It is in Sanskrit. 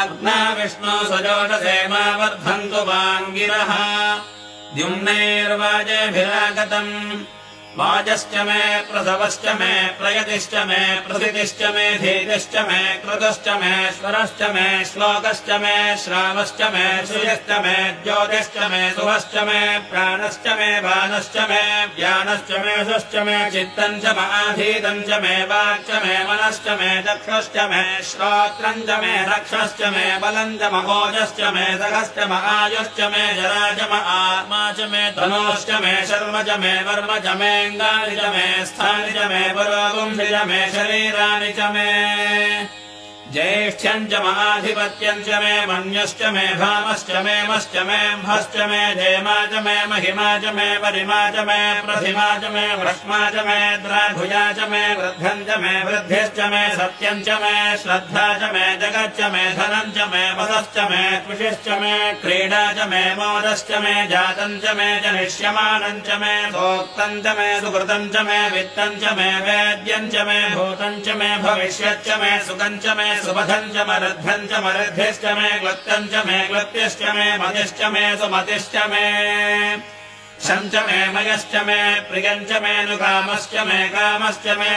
अग्ना विष्णु सजोषसेमा वर्धन्तु वाङ्गिरः द्युम्नैर्वाजेभिरागतम् वाजश्च मे प्रसवश्च मे प्रयतिश्च मे प्रसितिश्च मे धीतिश्च मे कृतश्च मे स्वरश्च मे श्लोकश्च मे श्रावश्च मे श्रियश्च मे ज्योतिश्च मे सुभश्च मे प्राणश्च मे भानश्च मे ज्ञानश्च मे यशश्च मे चित्तम् च मधीतम् च मे वाक्च मे मनश्च मे चक्षुश्च मे श्रोत्रम् च मे रक्षश्च मे बलम् च महोजश्च मे सखश्च आयुश्च मे जरा च आत्मा च मे धनोश्च मे शर्म च मे वर्म च मे च मे स्थानि च मे पुरोगुंसि च मे शरीराणि च मे ज्येष्ठ्यम् च महाधिपत्यम् च मे मन्यश्च मे भामश्च मे मश्च मे भश्च मे धेमा च मे महिमा च मे परिमा च मे प्रथिमा च मे व्रह्मा च मे द्राभुजा च मे वृद्धम् च मे वृद्धिश्च मे सत्यम् च मे श्रद्धा च मे जगच्च मे धनम् च मे वसश्च मे कृषिश्च मे क्रीडा च मे मोदश्च मे जातम् च मे जनिष्यमानम् च मे सोक्तम् च मे सुकृतम् च मे वित्तम् च मे वेद्यम् च मे भूतम् च मे भविष्यच्च मे सुखम् च मे सुमधम् च मरुद्धम् च मरुद्भिश्च मे क्लुप्तम् च मे क्लुप्तिश्च मे मतिश्च मे सुमतिश्च मे शम् च मे मयश्च मे प्रियम् च मे नुकामश्च मे कामश्च मे